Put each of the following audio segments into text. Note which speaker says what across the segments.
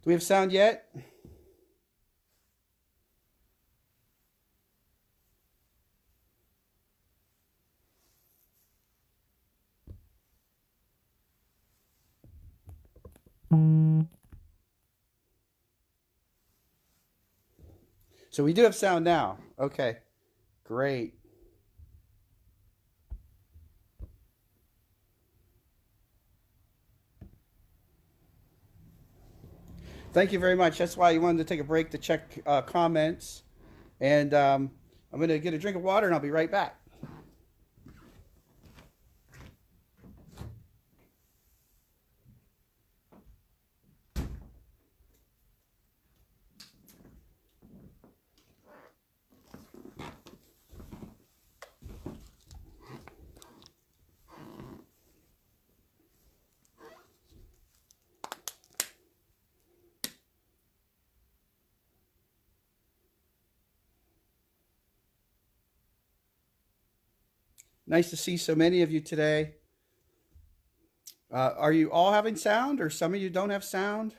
Speaker 1: we have sound yet? So we do have sound now. Okay, great. Thank you very much. That's why you wanted to take a break to check comments. And I'm going to get a drink of water and I'll be right back. Nice to see so many of you today. Are you all having sound, or some of you don't have sound?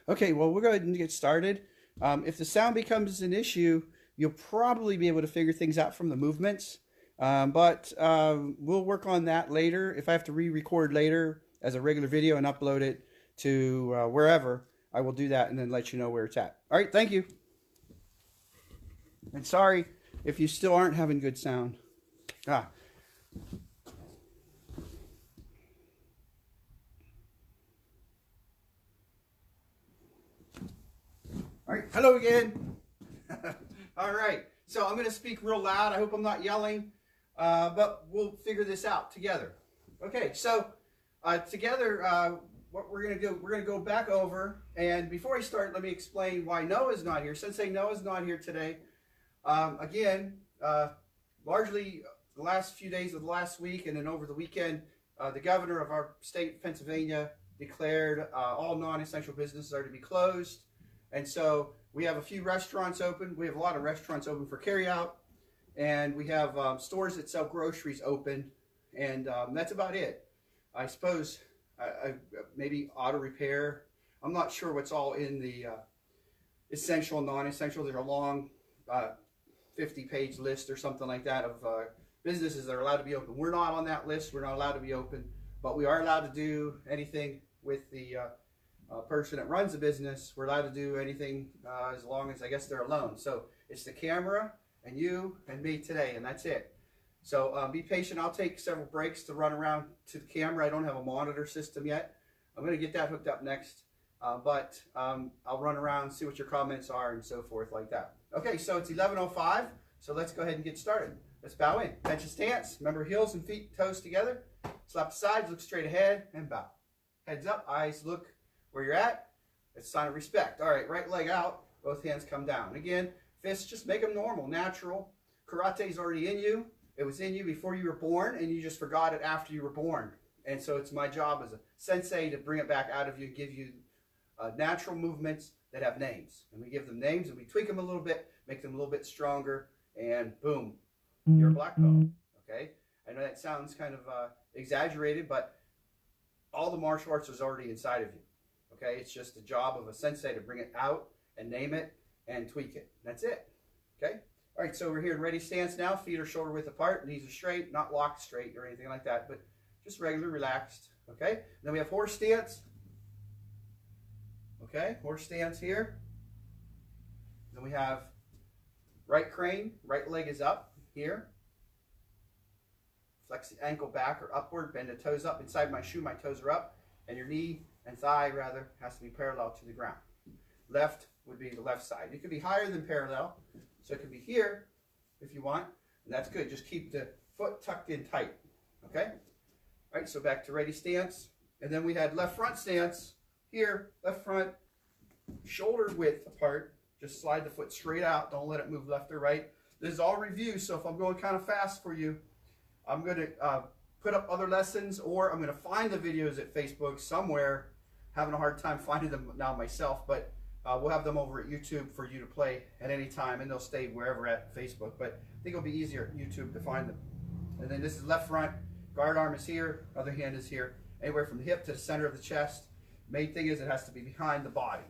Speaker 1: Okay, well, we're going to get started. If the sound becomes an issue, you'll probably be able to figure things out from the movements. But we'll work on that later. If I have to re-record later as a regular video and upload it to wherever, I will do that and then let you know where it's at. All right, thank you. And sorry if you still aren't having good sound. Ah. All right, hello again. All right, so I'm going to speak real loud. I hope I'm not yelling, but we'll figure this out together. Okay, so together, what we're going to do, we're going to go back over. And before I start, let me explain why Noah's not here. Sensei Noah's not here today. Again, largely the last few days of the last week and then over the weekend, the governor of our state, Pennsylvania, declared all non-essential businesses are to be closed. And so we have a few restaurants open. We have a lot of restaurants open for carryout. And we have stores that sell groceries open. And that's about it. I suppose maybe auto repair. I'm not sure what's all in the essential and non-essential. There's a long 50-page list or something like that of businesses that are allowed to be open. We're not on that list. We're not allowed to be open. But we are allowed to do anything with the person that runs the business. We're allowed to do anything as long as, I guess, they're alone. So it's the camera and you and me today, and that's it. So be patient. I'll take several breaks to run around to the camera. I don't have a monitor system yet. I'm going to get that hooked up next. But I'll run around and see what your comments are and so forth like that. Okay, so it's 11:05, so let's go ahead and get started. Let's bow in. Attention stance. Remember, heels and feet, toes together. Slap the sides, look straight ahead, and bow. Heads up, eyes look where you're at. It's a sign of respect. All right, right leg out, both hands come down. Again, fists, just make them normal, natural. Karate is already in you. It was in you before you were born, and you just forgot it after you were born. And so it's my job as a sensei to bring it back out of you, give you natural movements that have names. And we give them names, and we tweak them a little bit, make them a little bit stronger, and boom, you're a black belt. Okay? I know that sounds kind of exaggerated, but all the martial arts is already inside of you. Okay? It's just the job of a sensei to bring it out and name it and tweak it. That's it. Okay? All right, so we're here in ready stance now. Feet are shoulder width apart, knees are straight, not locked straight or anything like that, but just regular, relaxed. Okay? And then we have horse stance. Okay, horse stance here. Then we have right crane, right leg is up here. Flex the ankle back or upward, bend the toes up. Inside my shoe, my toes are up, and your knee and thigh, rather, has to be parallel to the ground. Left would be the left side. It could be higher than parallel, so it could be here if you want, and that's good. Just keep the foot tucked in tight, okay? All right, so back to ready stance. And then we had left front stance here, left front, shoulder width apart. Just slide the foot straight out. Don't let it move left or right. This is all review, so if I'm going kind of fast for you, I'm going to put up other lessons, or I'm going to find the videos at Facebook somewhere. Having a hard time finding them now myself, but we'll have them over at YouTube for you to play at any time, and they'll stay wherever at Facebook. But I think it'll be easier at YouTube to find them. And then this is left front. Guard arm is here. Other hand is here. Anywhere from the hip to the center of the chest. Main thing is it has to be behind the body.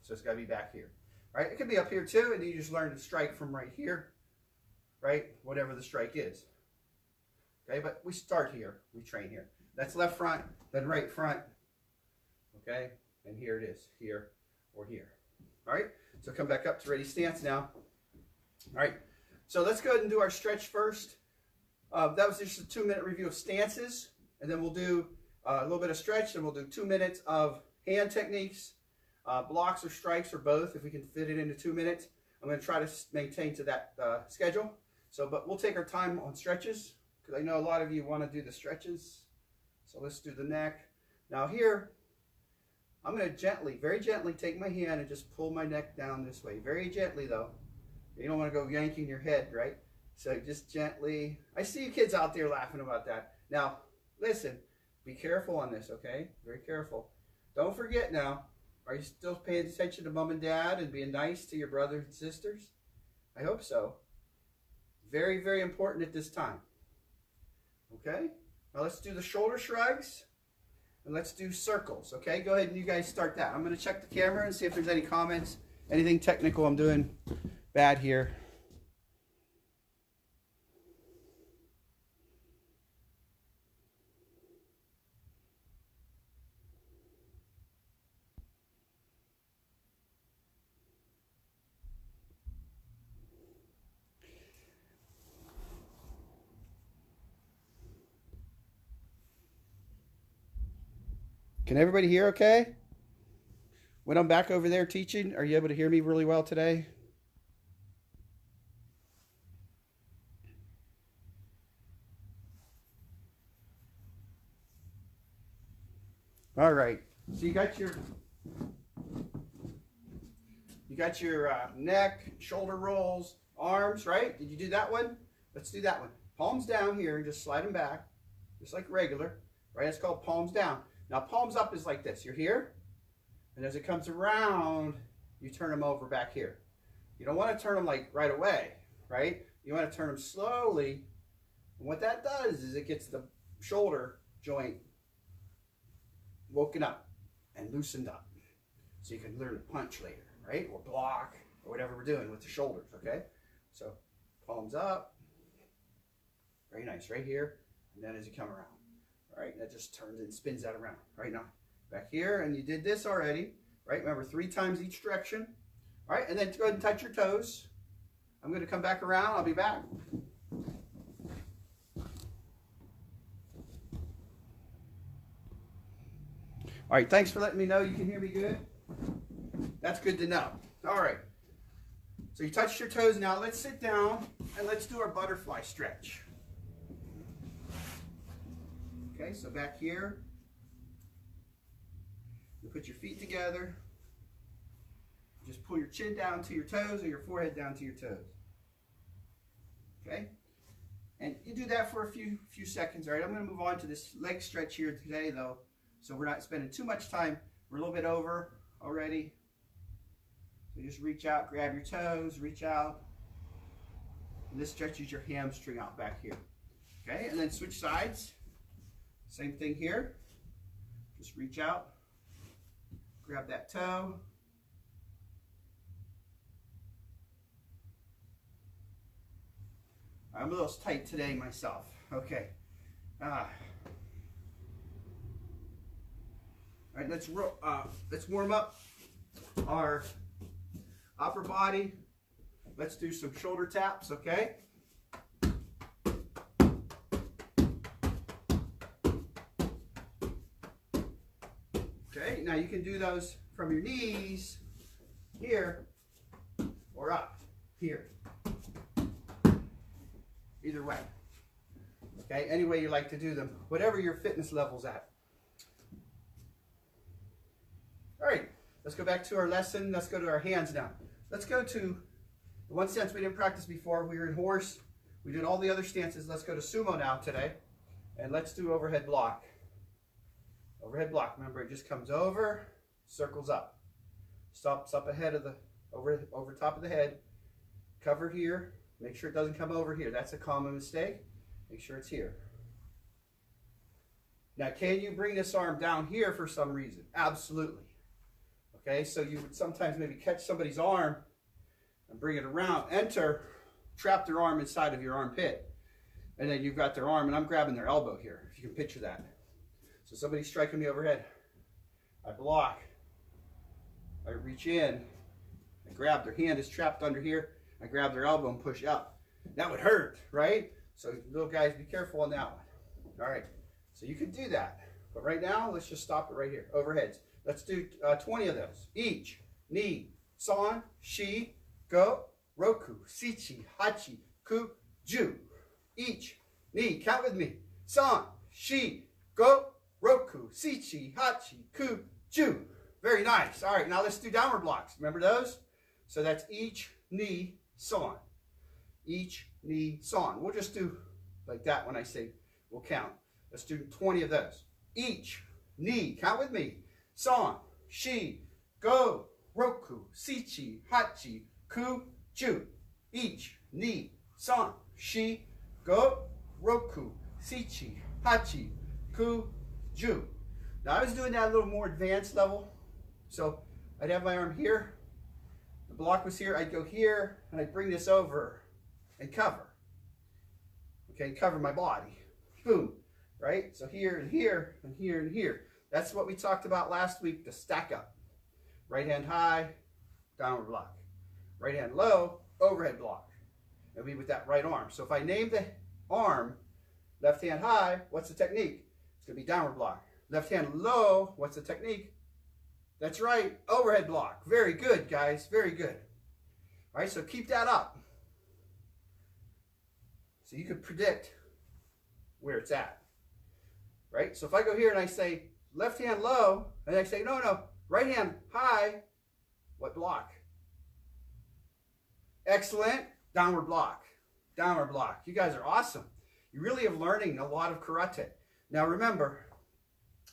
Speaker 1: So it's got to be back here. Right? It could be up here too, and you just learn to strike from right here. Right? Whatever the strike is. Okay, but we start here. We train here. That's left front, then right front. Okay, and here it is. Here or here. All right, so come back up to ready stance now. All right, so let's go ahead and do our stretch first. That was just a 2-minute review of stances, and then we'll do a little bit of stretch, and we'll do 2 minutes of hand techniques, blocks or strikes or both, if we can fit it into 2 minutes. I'm going to try to maintain to that schedule. So, but we'll take our time on stretches, because I know a lot of you want to do the stretches. So let's do the neck. Now here, I'm going to gently, very gently take my hand and just pull my neck down this way. Very gently though. You don't want to go yanking your head, right? So just gently. I see you kids out there laughing about that. Now, listen, be careful on this, okay? Very careful. Don't forget now, are you still paying attention to mom and dad and being nice to your brothers and sisters? I hope so. Very, very important at this time. Okay? Now let's do the shoulder shrugs. And let's do circles, okay? Go ahead and you guys start that. I'm going to check the camera and see if there's any comments, anything technical I'm doing bad here. Can everybody hear okay? When I'm back over there teaching, are you able to hear me really well today? All right. So you got your neck, shoulder rolls, arms, right? Did you do that one? Let's do that one. Palms down here and just slide them back, just like regular, right? It's called palms down. Now palms up is like this. You're here, and as it comes around, you turn them over back here. You don't want to turn them like right away, right? You want to turn them slowly. And what that does is it gets the shoulder joint woken up and loosened up. So you can learn to punch later, right? Or block, or whatever we're doing with the shoulders, okay? So palms up. Very nice, right here. And then as you come around. All right, that just turns and spins that around. Right now, back here, and you did this already, right? Remember, 3 times each direction. All right, and then go ahead and touch your toes. I'm going to come back around. I'll be back. All right, thanks for letting me know you can hear me good. That's good to know. All right, so you touched your toes. Now let's sit down and let's do our butterfly stretch. Okay, so back here, you put your feet together. Just pull your chin down to your toes or your forehead down to your toes. Okay, and you do that for a few seconds. All right, I'm going to move on to this leg stretch here today, though, so we're not spending too much time. We're a little bit over already. So just reach out, grab your toes, reach out. And this stretches your hamstring out back here. Okay, and then switch sides. Same thing here. Just reach out, grab that toe. I'm a little tight today myself. Okay. All right, let's warm up our upper body. Let's do some shoulder taps, okay? Okay, now you can do those from your knees here or up here. Either way. Okay, any way you like to do them, whatever your fitness level's at. All right, let's go back to our lesson. Let's go to our hands now. Let's go to the one stance we didn't practice before. We were in horse. We did all the other stances. Let's go to sumo now today. And let's do overhead block. Overhead block. Remember, it just comes over, circles up. Stops up ahead of the, over top of the head. Cover here. Make sure it doesn't come over here. That's a common mistake. Make sure it's here. Now, can you bring this arm down here for some reason? Absolutely. Okay, so you would sometimes maybe catch somebody's arm and bring it around, enter, trap their arm inside of your armpit. And then you've got their arm, and I'm grabbing their elbow here, if you can picture that. So somebody's striking me overhead. I block. I reach in. I grab, their hand is trapped under here. I grab their elbow and push up. That would hurt, right? So little guys, be careful on that one. All right, so you can do that. But right now, let's just stop it right here. Overheads. Let's do 20 of those. Each, ni, san, shi, go, roku, sichi, hachi, ku, ju. Each, ni, count with me. San, shi, go, roku, sichi, hachi, ku, ju. Very nice. All right, now let's do downward blocks. Remember those? So that's each, ni, san. Each, ni, san. We'll just do like that when I say we'll count. Let's do 20 of those. Each, ni, count with me. San, shi, go, roku, sichi, hachi, ku, ju. Each, ni, san, shi, go, roku, sichi, hachi, ku, ju. Now I was doing that a little more advanced level. So I'd have my arm here. The block was here. I'd go here, and I'd bring this over and cover. Okay, cover my body. Boom. Right? So here and here and here and here. That's what we talked about last week, the stack up. Right hand high, downward block. Right hand low, overhead block. It'll be with that right arm. So if I name the arm, left hand high, what's the technique? It's going to be downward block. Left hand low, what's the technique? That's right, overhead block. Very good, guys. Very good. All right, so keep that up. So you can predict where it's at. Right? So if I go here and I say left hand low, and I say, no, right hand high, what block? Excellent. Downward block. Downward block. You guys are awesome. You really are learning a lot of karate. Now remember,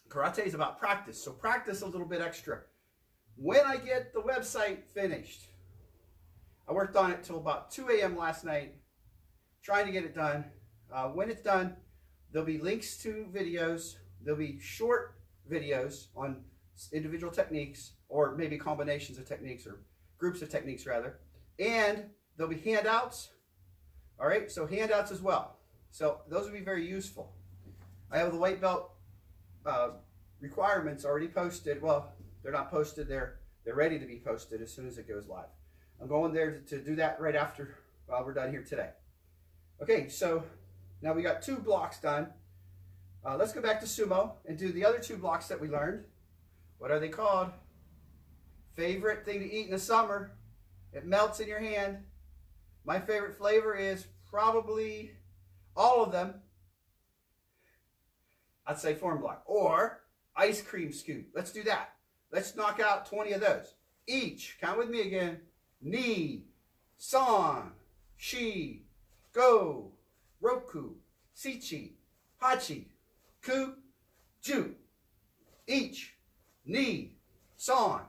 Speaker 1: karate is about practice, so practice a little bit extra. When I get the website finished, I worked on it till about 2 a.m. last night, trying to get it done. When it's done, there'll be links to videos. There'll be short videos on individual techniques, or maybe combinations of techniques, or groups of techniques rather. And there'll be handouts. All right, so handouts as well. So those will be very useful. I have the white belt requirements already posted. Well, they're not posted. They're ready to be posted as soon as it goes live. I'm going there to do that right after we're done here today. Okay, so now we got 2 blocks done. Let's go back to sumo and do the other 2 blocks that we learned. What are they called? Favorite thing to eat in the summer. It melts in your hand. My favorite flavor is probably all of them. I'd say form block. Or ice cream scoop. Let's do that. Let's knock out 20 of those. Each, count with me again. Ni, san, shi, go, roku, sichi, hachi, ku, ju. Each, ni, san,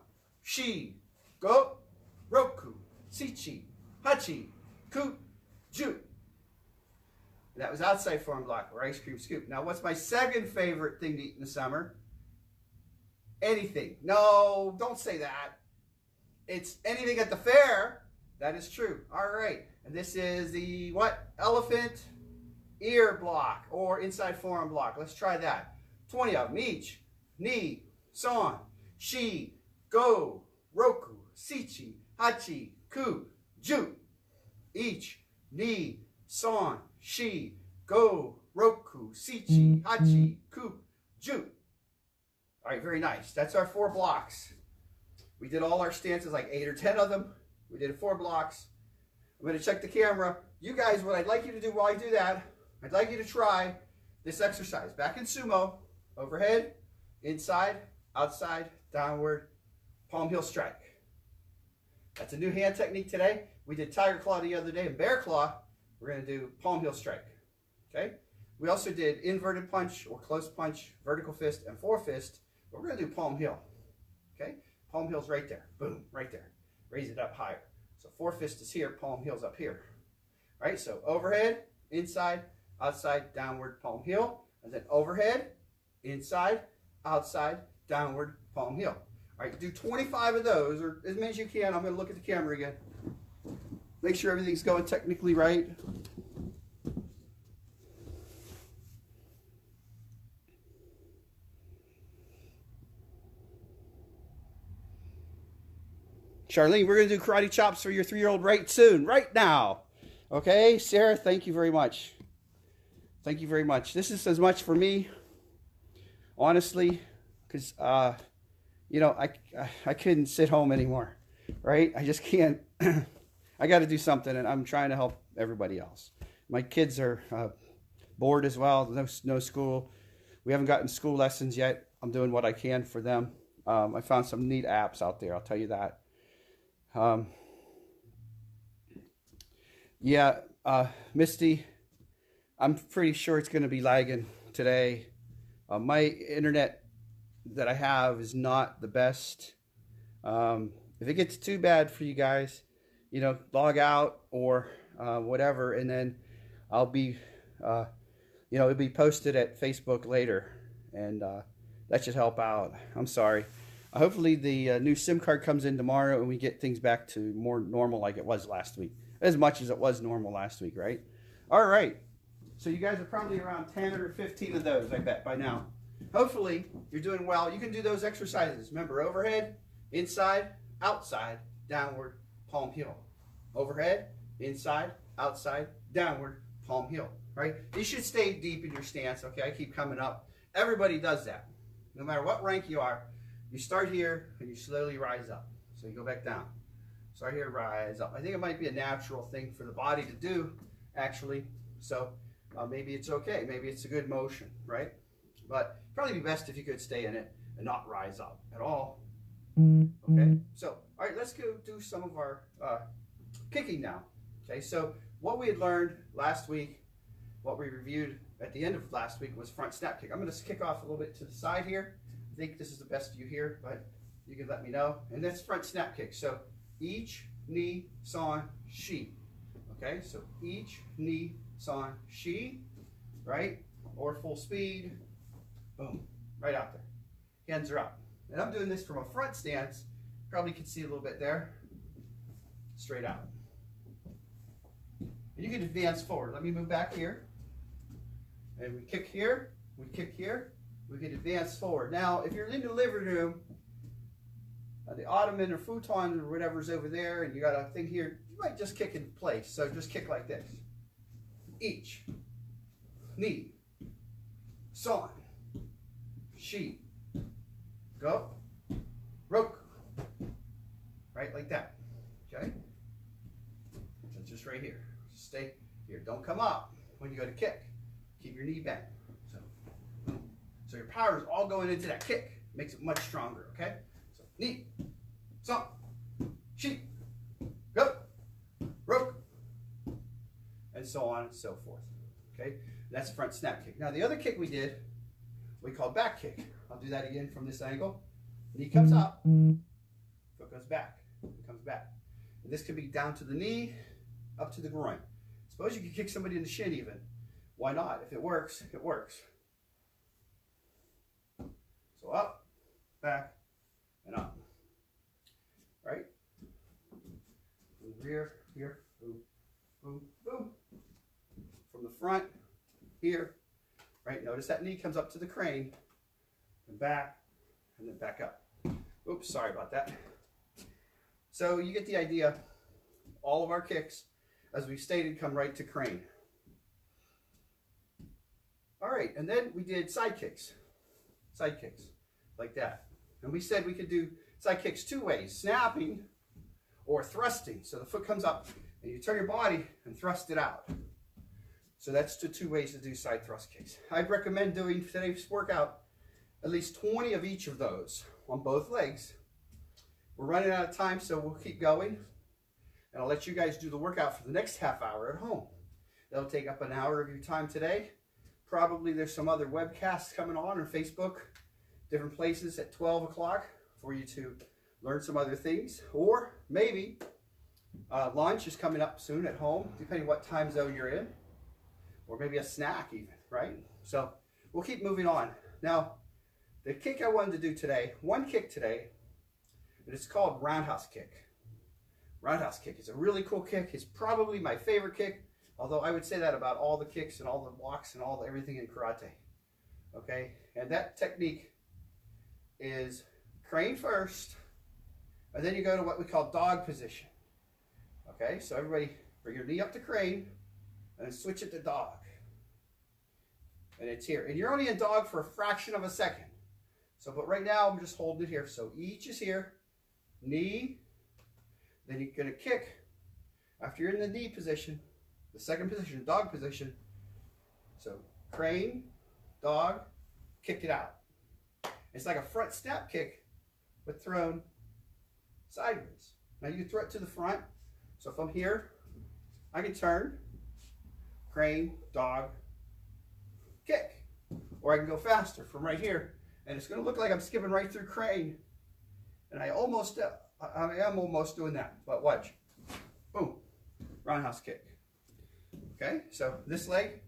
Speaker 1: shi, go, roku, sichi, hachi, ku, ju. That was outside form block or ice cream scoop. Now, what's my second favorite thing to eat in the summer? Anything. No, don't say that. It's anything at the fair. That is true. All right. And this is the what? Elephant ear block or inside forearm block. Let's try that. 20 of them each. Ni, san, shi, go, roku, sichi, hachi, ku, ju. Each. Ni, san, shi, go, roku, sichi, hachi, ku, ju. All right, very nice. That's our 4 blocks. We did all our stances, like 8 or 10 of them. We did 4 blocks. I'm going to check the camera. You guys, what I'd like you to do while I do that, I'd like you to try this exercise. Back in sumo, overhead, inside, outside, downward, palm heel strike. That's a new hand technique today. We did tiger claw the other day and bear claw. we're going to do palm heel strike. Okay? We also did inverted punch or close punch, vertical fist, and forefist, but we're going to do palm heel. Okay? Palm heel's right there. Boom, right there. Raise it up higher. So forefist is here, palm heel's up here. All right? So overhead, inside, outside, downward, palm heel. And then overhead, inside, outside, downward, palm heel. All right, do 25 of those, or as many as you can. I'm going to look at the camera again. Make sure everything's going technically right. Charlene, we're going to do karate chops for your 3-year-old right soon, right now. Okay, Sarah, thank you very much. Thank you very much. This is as much for me, honestly, because, you know, I couldn't sit home anymore, right? I just can't. I got to do something, and I'm trying to help everybody else. My kids are bored as well. No school. We haven't gotten school lessons yet. I'm doing what I can for them. I found some neat apps out there. I'll tell you that. Yeah, Misty, I'm pretty sure it's going to be lagging today. My internet that I have is not the best. If it gets too bad for you guys, you know, log out or whatever, and then I'll be, you know, it'll be posted at Facebook later, and that should help out. I'm sorry. Hopefully the new SIM card comes in tomorrow and we get things back to more normal like it was last week. As much as it was normal last week, right? All right. So you guys are probably around 10 or 15 of those, I bet, by now. Hopefully you're doing well. You can do those exercises. Remember, overhead, inside, outside, downward, palm heel. Overhead, inside, outside, downward, palm heel, right? You should stay deep in your stance, okay? I keep coming up. Everybody does that. No matter what rank you are, you start here and you slowly rise up. So you go back down. Start here, rise up. I think it might be a natural thing for the body to do, actually. So maybe it's okay. Maybe it's a good motion, right? But probably be best if you could stay in it and not rise up at all. Okay, so all right, let's go do some of our kicking now. Okay, so what we had learned last week, what we reviewed at the end of last week was front snap kick. I'm going to kick off a little bit to the side here. I think this is the best view here, but you can let me know. And that's front snap kick. So each knee, san, shi. Okay, so each knee, san, shi, right? Or full speed. Boom, right out there. Hands are up. And I'm doing this from a front stance. Probably can see a little bit there. Straight out. And you can advance forward. Let me move back here. And we kick here, we kick here, we can advance forward. Now, if you're in the living room, the ottoman or futon or whatever's over there, and you got a thing here, you might just kick in place. So just kick like this. Each knee, san, shi, go, roku. Right, like that. Okay? So just right here. Just stay here. Don't come up when you go to kick. Keep your knee bent. So your power is all going into that kick. Makes it much stronger, okay? So knee, san, shi, go, roku, and so on and so forth. Okay? That's front snap kick. Now the other kick we did, we call back kick. I'll do that again from this angle. Knee comes up, foot goes back, it comes back. And this could be down to the knee, up to the groin. Suppose you could kick somebody in the shin even. Why not? If it works, it works. So up, back, and up. Right? From the rear, here, boom, boom, boom. From the front, here, right? Notice that knee comes up to the crane, and back, and then back up. Oops, sorry about that. So you get the idea. All of our kicks, as we've stated, come right to crane. All right, and then we did side kicks, like that. And we said we could do side kicks two ways, snapping or thrusting. So the foot comes up and you turn your body and thrust it out. So that's the two ways to do side thrust kicks. I'd recommend doing today's workout at least 20 of each of those on both legs. We're running out of time, so we'll keep going. And I'll let you guys do the workout for the next half hour at home. That'll take up an hour of your time today. Probably there's some other webcasts coming on Facebook, different places at 12 o'clock for you to learn some other things. Or maybe lunch is coming up soon at home, depending what time zone you're in. Or maybe a snack even, right? So we'll keep moving on. Now, the kick I wanted to do today, one kick today, and it's called roundhouse kick. Roundhouse kick is a really cool kick. It's probably my favorite kick, although I would say that about all the kicks and all the walks and everything in karate. Okay, and that technique is crane first, and then you go to what we call dog position. Okay, so everybody bring your knee up to crane, and then switch it to dog. And it's here. And you're only in dog for a fraction of a second. So, but right now I'm just holding it here. So each is here, knee, then you're going to kick. After you're in the knee position, the second position, dog position. So crane, dog, kick it out. It's like a front snap kick, but thrown sideways. Now you throw it to the front. So if I'm here, I can turn, crane, dog, kick. Or I can go faster from right here. And it's going to look like I'm skipping right through crane. And I am almost doing that. But watch. Boom. Roundhouse kick. Okay, so this leg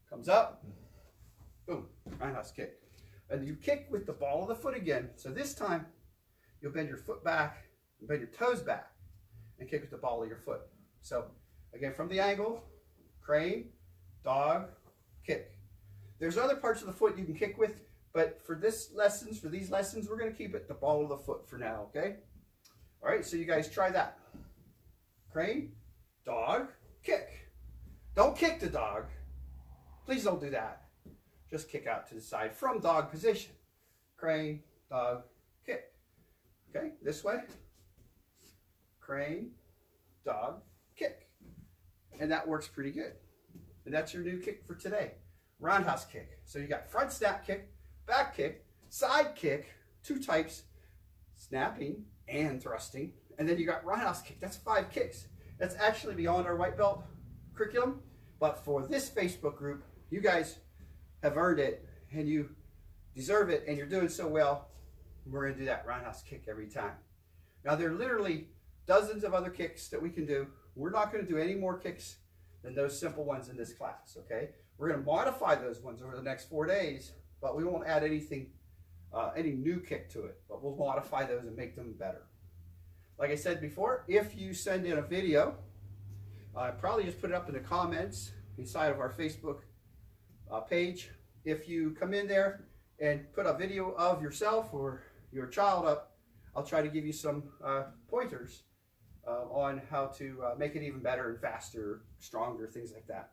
Speaker 1: comes up. Boom. Roundhouse kick. And you kick with the ball of the foot again. So this time, you'll bend your foot back, and bend your toes back, and kick with the ball of your foot. So again, from the angle, crane, dog, kick. There's other parts of the foot you can kick with, but for these lessons, we're going to keep it the ball of the foot for now, okay? All right, so you guys try that. Crane, dog, kick. Don't kick the dog. Please don't do that. Just kick out to the side from dog position. Crane, dog, kick. Okay, this way. Crane, dog, kick. And that works pretty good. And that's your new kick for today. Roundhouse kick. So you got front snap kick, back kick, side kick, two types, snapping and thrusting. And then you got roundhouse kick. That's 5 kicks. That's actually beyond our white belt curriculum. But for this Facebook group, you guys have earned it and you deserve it and you're doing so well. We're going to do that roundhouse kick every time. Now there are literally dozens of other kicks that we can do. We're not going to do any more kicks than those simple ones in this class, okay? We're going to modify those ones over the next 4 days, but we won't add anything, any new kick to it, but we'll modify those and make them better. Like I said before, if you send in a video, probably just put it up in the comments inside of our Facebook page. If you come in there and put a video of yourself or your child up, I'll try to give you some pointers on how to make it even better and faster, stronger, things like that.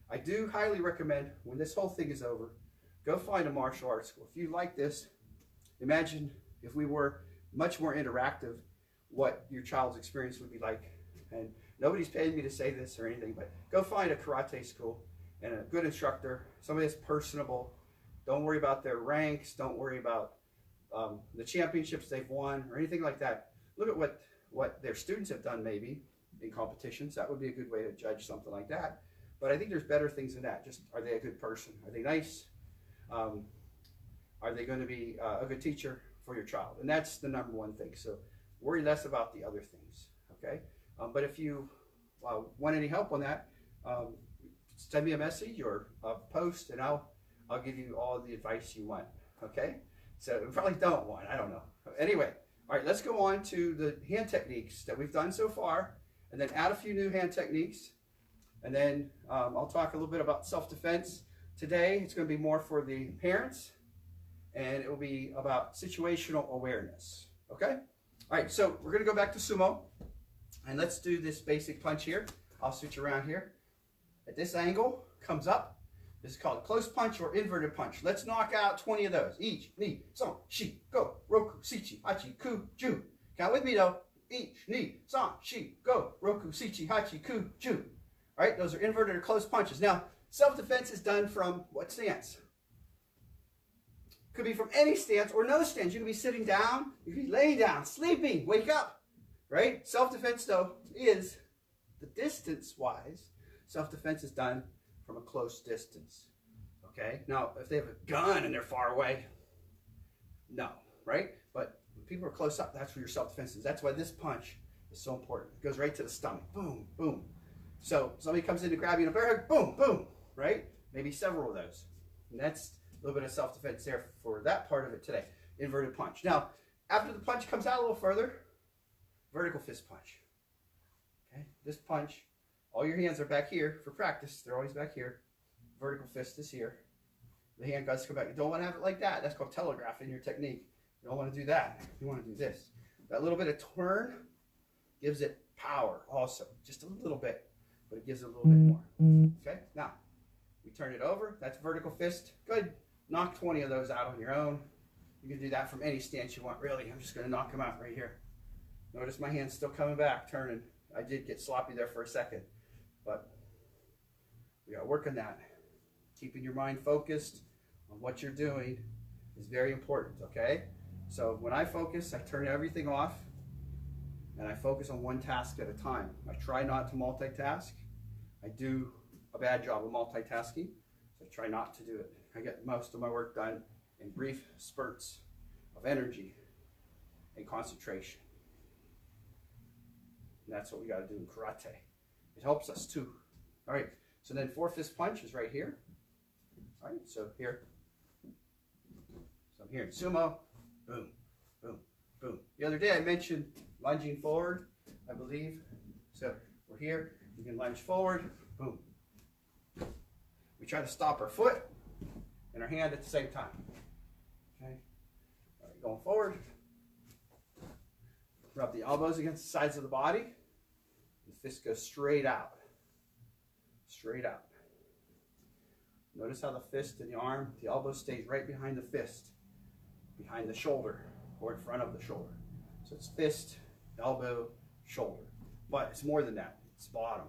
Speaker 1: I do highly recommend when this whole thing is over, go find a martial arts school. If you like this, imagine if we were much more interactive, what your child's experience would be like. And nobody's paying me to say this or anything, but go find a karate school and a good instructor, somebody that's personable. Don't worry about their ranks. Don't worry about the championships they've won or anything like that. Look at what their students have done maybe in competitions. That would be a good way to judge something like that. But I think there's better things than that. Just, are they a good person? Are they nice? Are they going to be a good teacher for your child? And that's the number one thing. So worry less about the other things, okay? But if you want any help on that, send me a message or a post, and I'll give you all the advice you want, okay? So you probably don't want, I don't know. Anyway, all right, let's go on to the hand techniques that we've done so far, and then add a few new hand techniques. And then I'll talk a little bit about self-defense. Today, it's going to be more for the parents, and it will be about situational awareness, okay? All right, so we're going to go back to sumo, and let's do this basic punch here. I'll switch around here. At this angle, comes up. This is called a close punch or inverted punch. Let's knock out 20 of those. Ich, ni, son, shi, go, roku, sichi, hachi, ku, ju. Count with me though. Ich, ni, son, shi, go, roku, sichi, hachi, ku, ju. All right, those are inverted or close punches. Now, self-defense is done from what stance? Could be from any stance or no stance. You could be sitting down, you could be laying down, sleeping, wake up, right? Self-defense, though, is the distance-wise self-defense is done from a close distance. Okay? Now, if they have a gun and they're far away, no, right? But when people are close up, that's where your self-defense is. That's why this punch is so important. It goes right to the stomach. Boom, boom. So somebody comes in to grab you in a bear hug, boom, boom, right? Maybe several of those. And that's a little bit of self-defense there for that part of it today. Inverted punch. Now, after the punch comes out a little further, vertical fist punch. Okay, this punch, all your hands are back here for practice. They're always back here. Vertical fist is here. The hand guys come back. You don't want to have it like that. That's called telegraphing your technique. You don't want to do that. You want to do this. That little bit of turn gives it power also. Just a little bit, but it gives it a little bit more. Okay, now we turn it over. That's vertical fist. Good. Knock 20 of those out on your own. You can do that from any stance you want, really. I'm just going to knock them out right here. Notice my hand's still coming back, turning. I did get sloppy there for a second, but we got to work on that. Keeping your mind focused on what you're doing is very important, okay? So when I focus, I turn everything off, and I focus on one task at a time. I try not to multitask. I do a bad job of multitasking, so I try not to do it. I get most of my work done in brief spurts of energy and concentration. And that's what we got to do in karate. It helps us too. All right, so then 4 fist punch is right here. All right, so here. So I'm here in sumo. Boom, boom, boom. The other day I mentioned lunging forward, I believe. So we're here. We can lunge forward. Boom. We try to stop our foot and our hand at the same time. Okay. All right, going forward. Rub the elbows against the sides of the body. The fist goes straight out. Straight out. Notice how the fist and the arm, the elbow stays right behind the fist, behind the shoulder, or in front of the shoulder. So it's fist, elbow, shoulder. But it's more than that. It's bottom,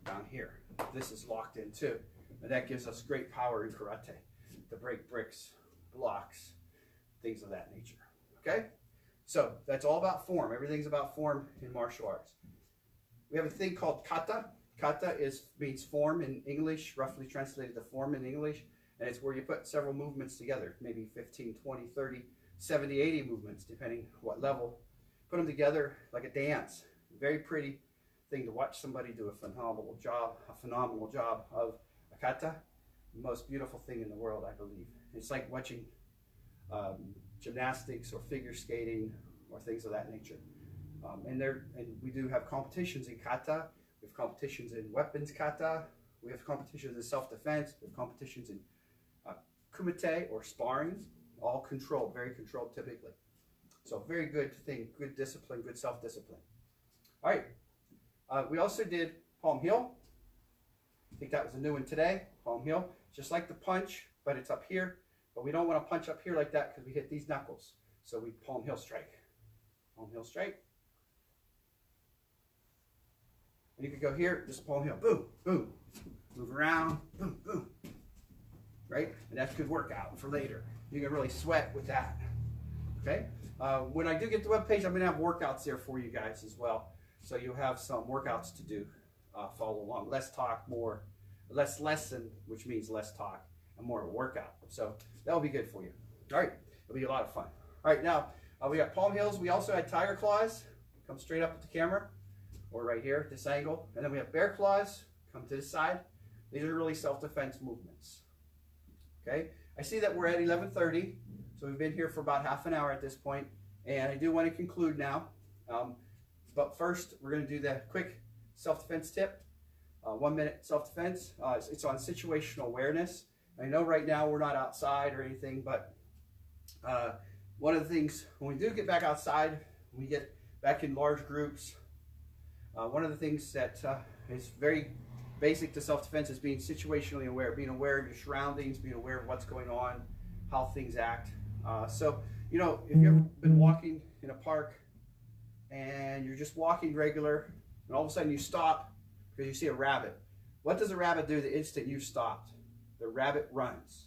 Speaker 1: down here. This is locked in too. And that gives us great power in karate to break bricks, blocks, things of that nature. Okay? So that's all about form. Everything's about form in martial arts. We have a thing called kata. Kata means form in English, roughly translated to form in English, and it's where you put several movements together, maybe 15, 20, 30, 70, 80 movements, depending what level. Put them together like a dance. Very pretty thing to watch somebody do a phenomenal job of a kata. The most beautiful thing in the world, I believe. It's like watching gymnastics or figure skating or things of that nature. And we do have competitions in kata. We have competitions in weapons kata. We have competitions in self-defense. We have competitions in kumite or sparring, all controlled, very controlled typically. So very good thing, good discipline, good self-discipline. All right, we also did palm heel. I think that was a new one today, palm heel. Just like the punch, but it's up here. But we don't want to punch up here like that because we hit these knuckles. So we palm heel strike. Palm heel strike. And you could go here, just palm heel, boom, boom. Move around, boom, boom. Right? And that's a good workout for later. You can really sweat with that. Okay? When I do get the webpage, I'm going to have workouts there for you guys as well. So you'll have some workouts to do. Follow along. Less talk, more, less lesson, which means less talk, and more of a workout. So that'll be good for you. All right. It'll be a lot of fun. All right. Now, we got palm heels. We also had tiger claws. Come straight up at the camera. Or right here, this angle. And then we have bear claws. Come to the side. These are really self-defense movements. Okay. I see that we're at 11:30. So we've been here for about half an hour at this point. And I do want to conclude now. But first, we're going to do the quick self-defense tip. 1 minute self-defense. It's on situational awareness. I know right now we're not outside or anything, but one of the things, when we do get back outside, we get back in large groups, one of the things that is very basic to self-defense is being situationally aware, being aware of your surroundings, being aware of what's going on, how things act. So, you know, if you've ever been walking in a park and you're just walking regular, and all of a sudden you stop because you see a rabbit. What does a rabbit do the instant you stopped? The rabbit runs,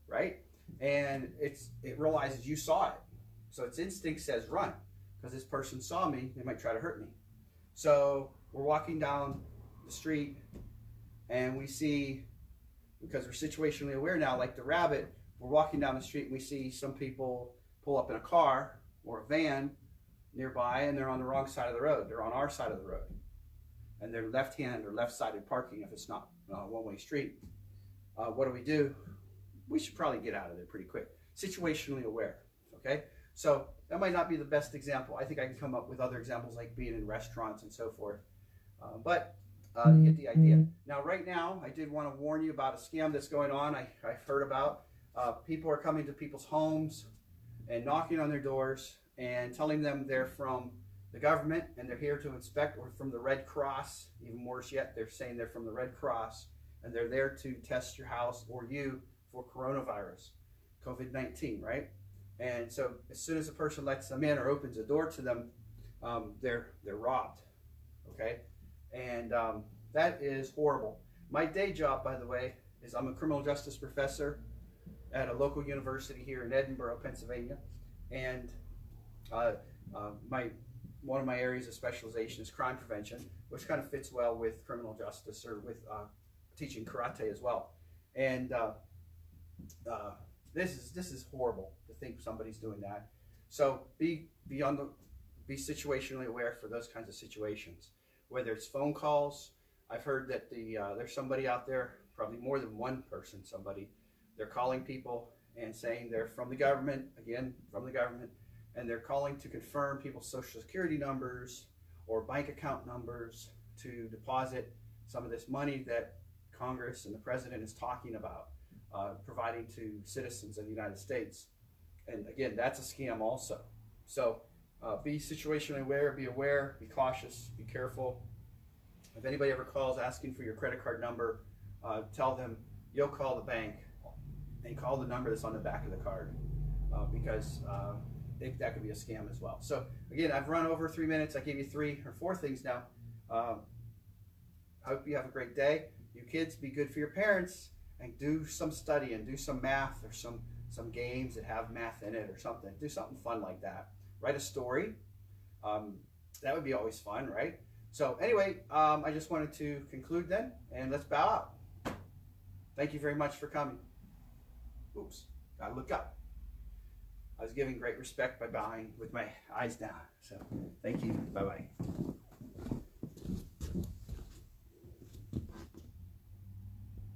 Speaker 1: right? And it realizes you saw it. So its instinct says run, because this person saw me, they might try to hurt me. So we're walking down the street and we see, because we're situationally aware now, like the rabbit, we're walking down the street and we see some people pull up in a car or a van nearby, and they're on the wrong side of the road. They're on our side of the road, and they're left-hand or left-sided parking if it's not a one-way street. What do? We should probably get out of there pretty quick. Situationally aware, okay? So that might not be the best example. I think I can come up with other examples like being in restaurants and so forth. But you get the idea. Now, right now, I did want to warn you about a scam that's going on. I've heard about. People are coming to people's homes and knocking on their doors and telling them they're from the government and they're here to inspect, or from the Red Cross. Even worse yet, they're saying they're from the Red Cross and they're there to test your house or you for coronavirus, COVID-19, right? And so as soon as a person lets them in or opens a door to them, they're robbed, okay? And that is horrible. My day job, by the way, is I'm a criminal justice professor at a local university here in Edinburgh, Pennsylvania. And one of my areas of specialization is crime prevention, which kind of fits well with criminal justice, or with teaching karate as well. And this is horrible to think somebody's doing that. So be situationally aware for those kinds of situations. Whether it's phone calls, I've heard that there's somebody out there, probably more than one person, they're calling people and saying they're from the government, again, from the government, and they're calling to confirm people's social security numbers or bank account numbers to deposit some of this money that Congress and the president is talking about providing to citizens of the United States. And again, that's a scam also. So be situationally aware, be cautious, be careful. If anybody ever calls asking for your credit card number, tell them you'll call the bank and call the number that's on the back of the card, because that could be a scam as well. So again, I've run over 3 minutes. I gave you 3 or 4 things now. I hope you have a great day. You kids, be good for your parents and do some studying, do some math, or some games that have math in it or something. Do something fun like that. Write a story. That would be always fun, right? So anyway, I just wanted to conclude then, and let's bow out. Thank you very much for coming. Oops, gotta look up. I was giving great respect by bowing with my eyes down. So thank you. Bye-bye.